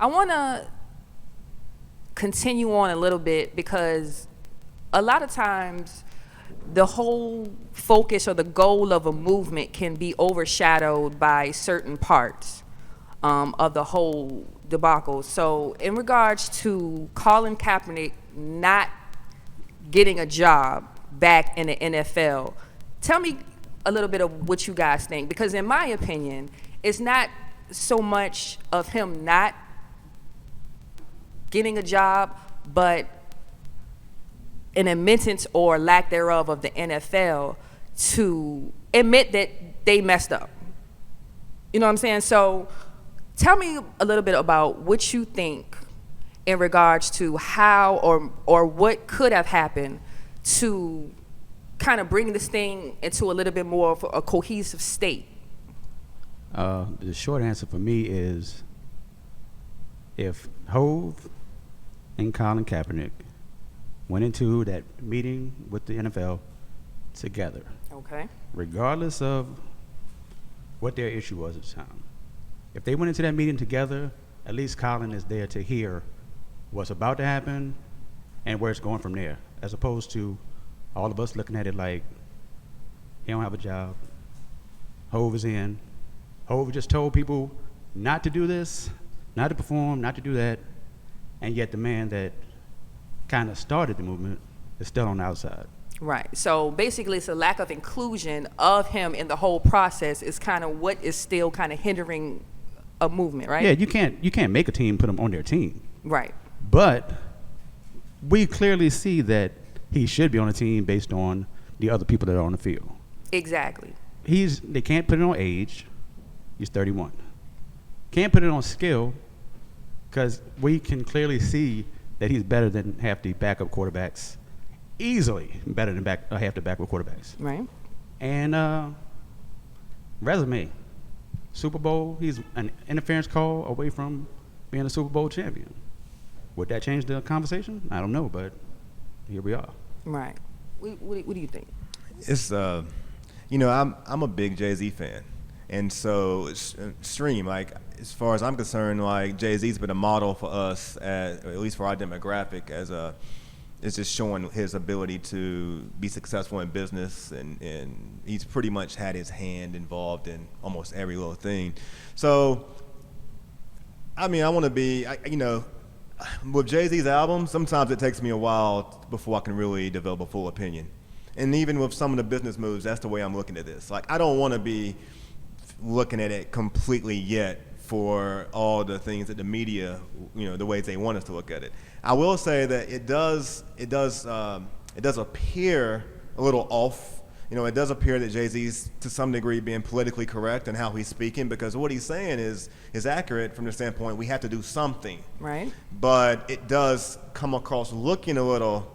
I want to continue on a little bit because a lot of times the whole focus or the goal of a movement can be overshadowed by certain parts of the whole debacle. So in regards to Colin Kaepernick not getting a job back in the NFL, tell me a little bit of what you guys think, because in my opinion, it's not so much of him not getting a job, but an admittance or lack thereof of the NFL to admit that they messed up. You know what I'm saying? So tell me a little bit about what you think in regards to how or what could have happened to kind of bring this thing into a little bit more of a cohesive state. The short answer for me is if Hove and Colin Kaepernick went into that meeting with the NFL together, Okay. regardless of what their issue was at the time, if they went into that meeting together, at least Colin is there to hear what's about to happen and where it's going from there, as opposed to all of us looking at it like he don't have a job, Hove is in. Hove just told people not to do this, not to perform, not to do that, and yet the man that kind of started the movement is still on the outside. Right. So basically it's a lack of inclusion of him in the whole process is kind of what is still kind of hindering a movement, right? Yeah, you can't make a team, put him on their team. Right. But we clearly see that he should be on a team based on the other people that are on the field. Exactly. They can't put it on age. He's 31. Can't put it on skill because we can clearly see that he's better than half the backup quarterbacks, easily better than half the backup quarterbacks. Right. And resume, Super Bowl, he's an interference call away from being a Super Bowl champion. Would that change the conversation? I don't know, but here we are. Right. What do you think? It's I'm a big Jay-Z fan, and so it's extreme. Like as far as I'm concerned, like Jay-Z's been a model for us, at least for our demographic, it's just showing his ability to be successful in business, and he's pretty much had his hand involved in almost every little thing. So, I mean, I want to be, with Jay-Z's album, sometimes it takes me a while before I can really develop a full opinion. And even with some of the business moves, that's the way I'm looking at this. Like, I don't want to be looking at it completely yet for all the things that the media, the ways they want us to look at it. I will say that it does appear a little off. It does appear that Jay-Z's to some degree being politically correct in how he's speaking, because what he's saying is accurate from the standpoint we have to do something. Right. But it does come across looking a little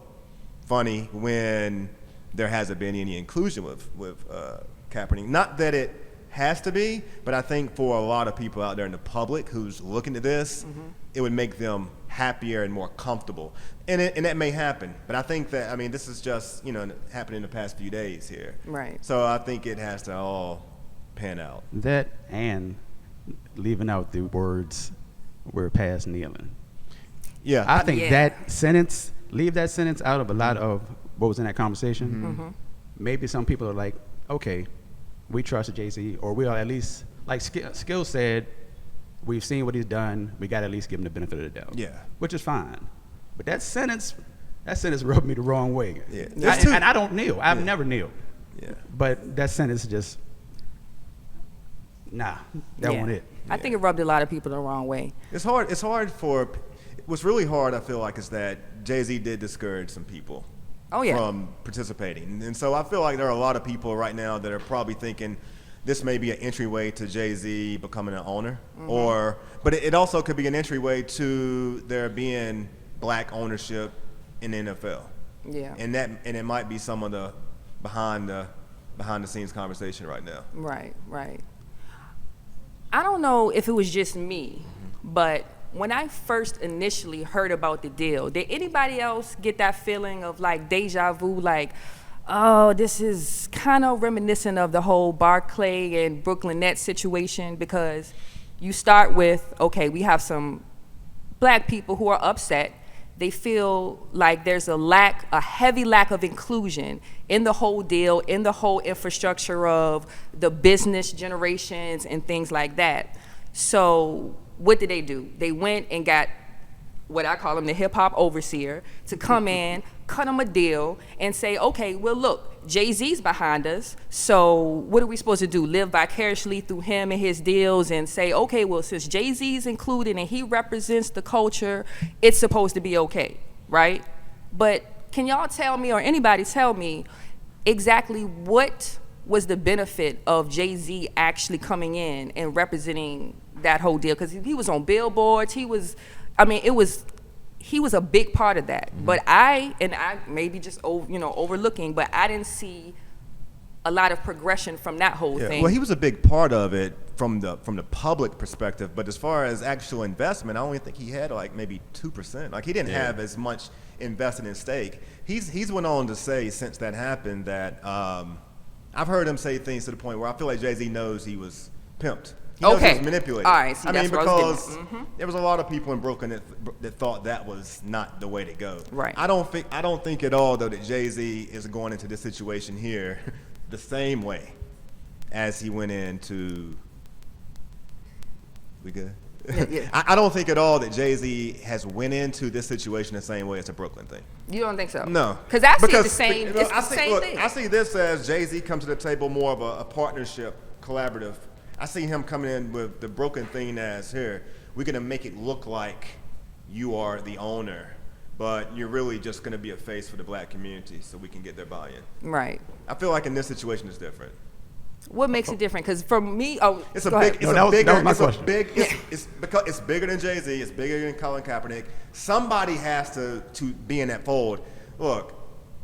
funny when there hasn't been any inclusion with Kaepernick. Not that it has to be, but I think for a lot of people out there in the public who's looking at this, it would make them happier and more comfortable. And that may happen. But I think that, this is just, happening in the past few days here. Right. So I think it has to all pan out. That and leaving out the words, "we're past kneeling." Yeah. I think that sentence, leave that sentence out of a lot of what was in that conversation. Maybe some people are like, okay, we trust Jay-Z, or we are at least, like Skill said, we've seen what he's done. We got to at least give him the benefit of the doubt. Yeah. Which is fine. But that sentence rubbed me the wrong way. Yeah. And I don't kneel. I've never kneeled. Yeah. But that sentence just, that wasn't it. I think it rubbed a lot of people the wrong way. It's hard what's really hard, I feel like, is that Jay-Z did discourage some people. Oh, yeah. From participating. And so I feel like there are a lot of people right now that are probably thinking this may be an entryway to Jay-Z becoming an owner, but it also could be an entryway to there being black ownership in the NFL. Yeah. And it might be some of the behind the scenes conversation right now. Right. I don't know if it was just me, but when I first initially heard about the deal, did anybody else get that feeling of like deja vu, like, oh, this is kind of reminiscent of the whole Barclay and Brooklyn Nets situation? Because you start with, okay, we have some black people who are upset. They feel like there's a heavy lack of inclusion in the whole deal, in the whole infrastructure of the business generations and things like that. So what did they do? They went and got what I call him the hip hop overseer to come in, cut him a deal, and say, okay, well, look, Jay-Z's behind us, so what are we supposed to do? Live vicariously through him and his deals and say, okay, well, since Jay-Z's included and he represents the culture, it's supposed to be okay, right? But can y'all tell me, or anybody tell me, exactly what was the benefit of Jay-Z actually coming in and representing that whole deal? Because he was on billboards, he was a big part of that. But I maybe just overlooking, but I didn't see a lot of progression from that whole thing. Well, he was a big part of it from the public perspective, but as far as actual investment, I only think he had like maybe 2%. Like he didn't have as much invested in stake. He's went on to say since that happened that I've heard him say things to the point where I feel like Jay-Z knows he was pimped. He knows he was manipulated. All right. See, that's because there was a lot of people in Brooklyn that thought that was not the way to go. Right. I don't think at all though that Jay-Z is going into this situation here the same way as he went into. We good? Yeah. I don't think at all that Jay-Z has went into this situation the same way as a Brooklyn thing. You don't think so? No. Because I see the same. It's the same thing. I see this as Jay-Z come to the table more of a partnership, collaborative. I see him coming in with the Brooklyn thing as here. We're gonna make it look like you are the owner, but you're really just gonna be a face for the black community, so we can get their buy-in. Right. I feel like in this situation it's different. What makes it different? Because for me, it's because it's bigger than Jay-Z, it's bigger than Colin Kaepernick. Somebody has to be in that fold. Look,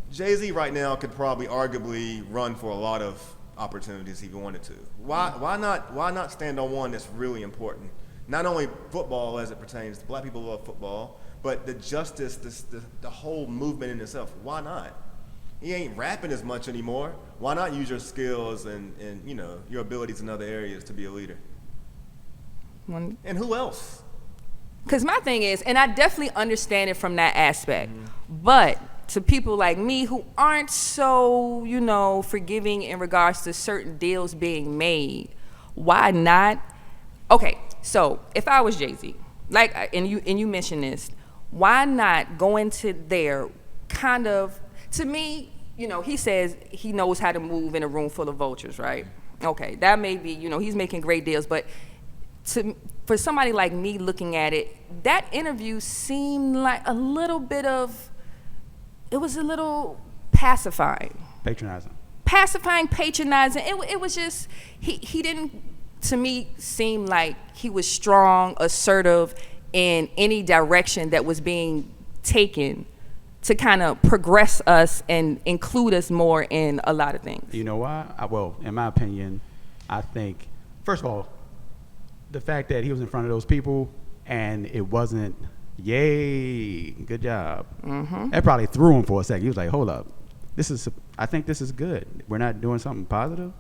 Jay-Z right now could probably arguably run for a lot of opportunities if he wanted to. Why not stand on one that's really important? Not only football as it pertains to black people love football, but the justice, the whole movement in itself. Why not? He ain't rapping as much anymore. Why not use your skills and your abilities in other areas to be a leader? And who else? Because my thing is, and I definitely understand it from that aspect, but to people like me who aren't so, forgiving in regards to certain deals being made, why not? Okay, so if I was Jay-Z, and you mentioned this, why not go into there kind of, to me, he says he knows how to move in a room full of vultures, right? Okay, that may be, he's making great deals, but for somebody like me looking at it, that interview seemed like a little bit of, it was a little pacifying. Patronizing. It was just, he didn't, to me, seem like he was strong, assertive in any direction that was being taken to kind of progress us and include us more in a lot of things. You know why? Well, in my opinion, I think, first of all, the fact that he was in front of those people and it wasn't, yay, good job. That probably threw him for a second. He was like, hold up, I think this is good. We're not doing something positive.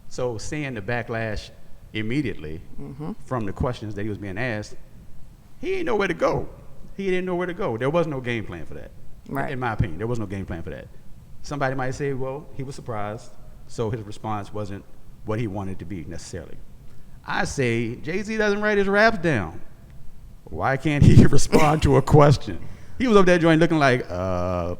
So seeing the backlash immediately from the questions that he was being asked, he didn't know where to go. There was no game plan for that. Right. In my opinion, there was no game plan for that. Somebody might say, well, he was surprised, so his response wasn't what he wanted to be necessarily. I say Jay-Z doesn't write his raps down. Why can't he respond to a question? He was up there joint looking like, well,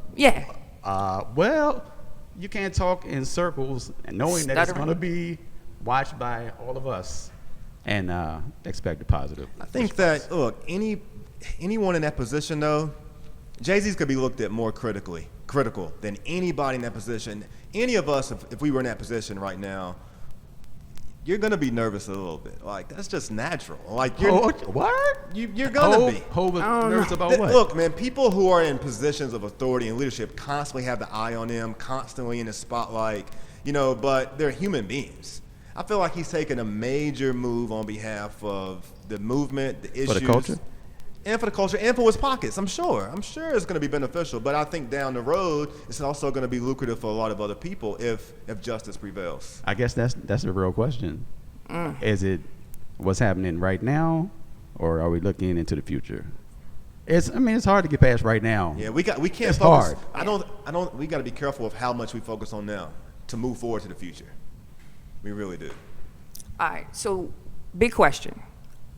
you can't talk in circles and knowing that it's going to be watched by all of us and expect a positive I think response. that, look, anyone in that position, though, Jay-Z's could be looked at more critical than anybody in that position. Any of us, if we were in that position right now, you're gonna be nervous a little bit. Like that's just natural. Like you're what? You're gonna be. Nervous about what? Look, man, people who are in positions of authority and leadership constantly have the eye on them, constantly in the spotlight. But they're human beings. I feel like he's taking a major move on behalf of the movement, the issues. For the culture? And for the culture, and for his pockets, I'm sure it's going to be beneficial. But I think down the road, it's also going to be lucrative for a lot of other people if justice prevails. I guess that's the real question. Is it what's happening right now, or are we looking into the future? it's hard to get past right now. Yeah, we can't It's focus. hard. We got to be careful of how much we focus on now to move forward to the future. We really do. All right, so big question.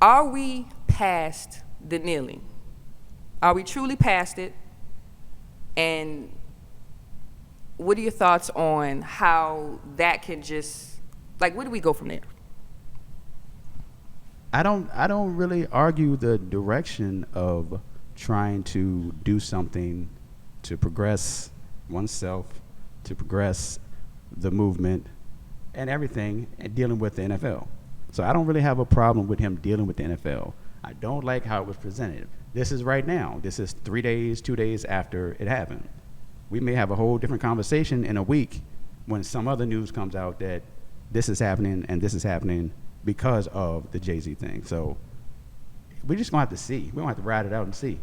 Are we past the kneeling? Are we truly past it? And what are your thoughts on how that can just, like, where do we go from there? I don't really argue the direction of trying to do something to progress oneself, to progress the movement and everything, and dealing with the NFL. So I don't really have a problem with him dealing with the NFL. I don't like how it was presented. This is right now. This is 2 days after it happened. We may have a whole different conversation in a week when some other news comes out that this is happening and this is happening because of the Jay-Z thing. So we're just going to have to see. We're going to have to ride it out and see.